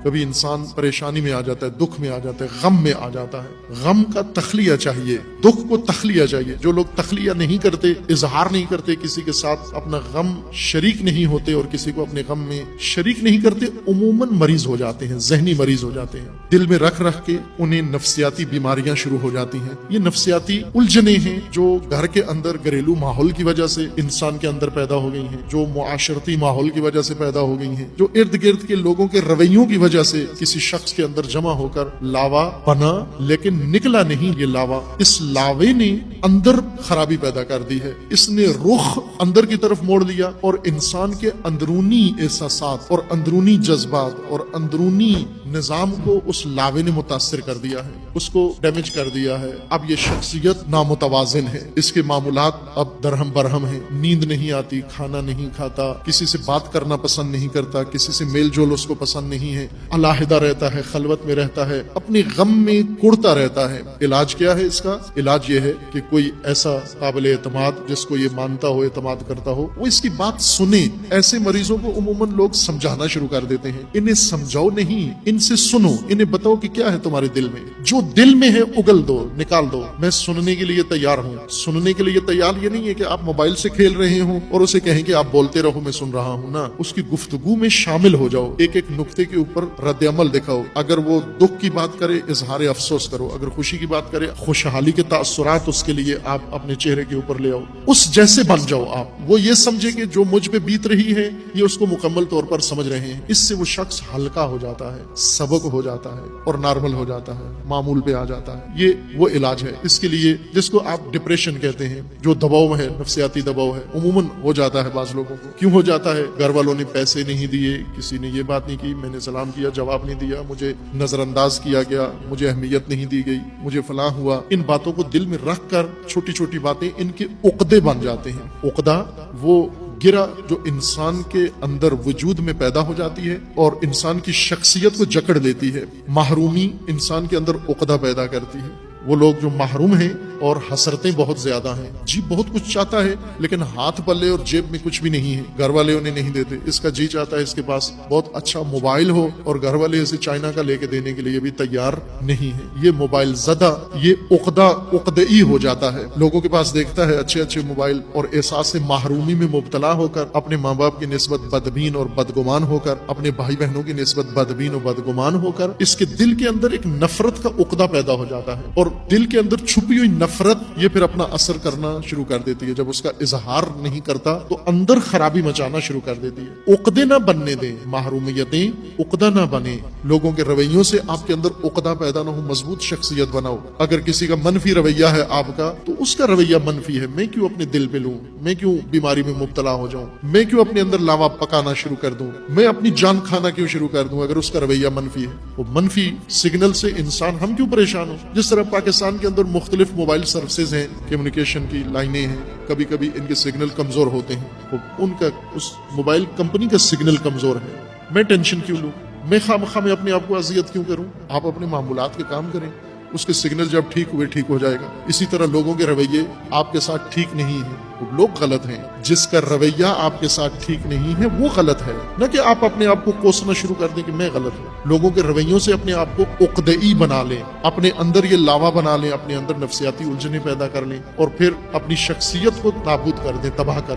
کبھی انسان پریشانی میں آ جاتا ہے، دکھ میں آ جاتا ہے، غم میں آ جاتا ہے، غم کا تخلیہ چاہیے، دکھ کو تخلیہ چاہیے۔ جو لوگ تخلیہ نہیں کرتے، اظہار نہیں کرتے، کسی کے ساتھ اپنا غم شریک نہیں ہوتے اور کسی کو اپنے غم میں شریک نہیں کرتے، عموماً مریض ہو جاتے ہیں، ذہنی مریض ہو جاتے ہیں۔ دل میں رکھ رکھ کے انہیں نفسیاتی بیماریاں شروع ہو جاتی ہیں۔ یہ نفسیاتی الجھنیں ہیں جو گھر کے اندر گھریلو ماحول کی وجہ سے انسان کے اندر پیدا ہو گئی ہیں، جو معاشرتی ماحول کی وجہ سے پیدا ہو گئی ہیں، جو ارد گرد کے لوگوں کے رویوں کی وجہ سے کسی شخص کے اندر جمع ہو کر لاوا بنا، لیکن نکلا نہیں یہ لاوا۔ اس لاوے نے اندر خرابی پیدا کر دی ہے، اس نے رخ اندر کی طرف موڑ دیا اور انسان کے اندرونی احساسات اور اندرونی جذبات اور اندرونی نظام کو اس لاوے نے متاثر کر دیا ہے، اس کو ڈیمیج کر دیا ہے۔ اب یہ شخصیت نامتوازن ہے، اس کے معمولات اب درہم برہم ہیں، نیند نہیں آتی، کھانا نہیں کھاتا، کسی سے بات کرنا پسند نہیں کرتا، کسی سے میل جول اس کو پسند نہیں ہے، علیحدہ رہتا ہے، خلوت میں رہتا ہے، اپنے غم میں کڑتا رہتا ہے۔ علاج کیا ہے اس کا؟ علاج یہ ہے کہ کوئی ایسا قابل اعتماد جس کو یہ مانتا ہو، اعتماد کرتا ہو، وہ اس کی بات سنے۔ ایسے مریضوں کو عموماً لوگ سمجھانا شروع کر دیتے ہیں۔ انہیں سمجھاؤ نہیں، ان سے سنو، انہیں بتاؤ کہ کیا ہے تمہارے دل میں، جو دل میں ہے اگل دو، نکال دو۔ میں سننے کے لیے تیار ہوں۔ سننے کے لیے تیار یہ نہیں ہے کہ آپ موبائل سے کھیل رہے ہوں اور اسے کہیں کہ آپ بولتے رہو میں سن رہا ہوں، نا، اس کی گفتگو میں شامل ہو جاؤ، ایک ایک نقطے کے اوپر رد عمل دکھاؤ۔ اگر وہ دکھ کی بات کرے، اظہار افسوس کرو، اگر خوشی کی بات کرے، خوشحالی کے تاثرات اس کے لیے آپ اپنے چہرے کے اوپر لے آؤ، اس جیسے بن جاؤ آپ۔ وہ یہ سمجھے کہ جو مجھ پہ بیت رہی ہے یہ اس کو مکمل طور پر سمجھ رہے ہیں۔ اس سے وہ شخص ہلکا ہو جاتا ہے، سبک ہو جاتا ہے اور نارمل ہو جاتا ہے، معمول پہ آ جاتا ہے۔ یہ وہ علاج ہے اس کے لیے جس کو آپ ڈپریشن کہتے ہیں، جو دباؤ ہے، نفسیاتی دباؤ ہے، عموماً ہو جاتا ہے بعض لوگوں کو۔ کیوں ہو جاتا ہے؟ گھر والوں نے پیسے نہیں دیے، کسی نے یہ بات نہیں کی، میں نے سلام کیا جواب نہیں دیا، مجھے نظر انداز کیا گیا، مجھے اہمیت نہیں دی گئی، مجھے فلاں ہوا۔ ان باتوں کو دل میں رکھ کر چھوٹی چھوٹی باتیں ان کے عقدے بن جاتے ہیں۔ عقدہ وہ گرہ جو انسان کے اندر وجود میں پیدا ہو جاتی ہے اور انسان کی شخصیت کو جکڑ لیتی ہے۔ محرومی انسان کے اندر عقدہ پیدا کرتی ہے۔ وہ لوگ جو محروم ہیں اور حسرتیں بہت زیادہ ہیں، جی بہت کچھ چاہتا ہے لیکن ہاتھ پلے اور جیب میں کچھ بھی نہیں ہے، گھر والے انہیں نہیں دیتے۔ اس کا جی چاہتا ہے اس کے پاس بہت اچھا موبائل ہو اور گھر والے اسے چائنا کا لے کے دینے کے لیے بھی تیار نہیں ہے۔ یہ موبائل زدہ، یہ عقدئی ہو جاتا ہے۔ لوگوں کے پاس دیکھتا ہے اچھے اچھے موبائل اور احساس محرومی میں مبتلا ہو کر اپنے ماں باپ کی نسبت بدبین اور بدگمان ہو کر، اپنے بھائی بہنوں کی نسبت بدبین اور بدگمان ہو کر، اس کے دل کے اندر ایک نفرت کا عقدہ پیدا ہو جاتا ہے اور دل کے اندر چھپی ہوئی نفرت یہ پھر اپنا اثر کرنا شروع کر دیتی ہے۔ جب اس کا اظہار نہیں کرتا تو اندر خرابی مچانا شروع کر دیتی ہے۔ عقدے نہ بننے دیں، محرومیتیں عقدہ نہ بنے، لوگوں کے رویوں سے آپ کے اندر عقدہ پیدا نہ ہو، مضبوط شخصیت بناؤ۔ اگر کسی کا منفی رویہ ہے آپ کا تو اس کا رویہ منفی ہے، میں کیوں اپنے دل پہ لوں، میں کیوں بیماری میں مبتلا ہو جاؤں، میں کیوں اپنے اندر لاوا پکانا شروع کر دوں، میں اپنی جان کھانا کیوں شروع کر دوں اگر اس کا رویہ منفی ہے۔ وہ منفی سگنل سے انسان ہم کیوں پریشان ہوں؟ جس طرح پاکستان کے اندر مختلف موبائل سروسز ہیں، کمیونیکیشن کی لائنیں ہیں، کبھی کبھی ان کے سگنل کمزور ہوتے ہیں، ان کا اس موبائل کمپنی کا سگنل کمزور ہے، میں ٹینشن کیوں لوں، میں خواہ میں اپنے آپ کو اذیت کیوں کروں؟ آپ اپنے معمولات کے کام کریں، اس کے سگنل جب ٹھیک ہوئے ٹھیک ہو جائے گا۔ اسی طرح لوگوں کے رویے آپ کے ساتھ ٹھیک نہیں ہیں، وہ لوگ غلط ہیں۔ جس کا رویہ آپ کے ساتھ ٹھیک نہیں ہے وہ غلط ہے، نہ کہ آپ اپنے آپ کو کوسنا شروع کر دیں کہ میں غلط ہوں۔ لوگوں کے رویوں سے اپنے آپ کو عقدئی بنا لیں، اپنے اندر یہ لاوا بنا لیں، اپنے اندر نفسیاتی الجھنیں پیدا کر لیں اور پھر اپنی شخصیت کو نابود کر دیں، تباہ کر دیں۔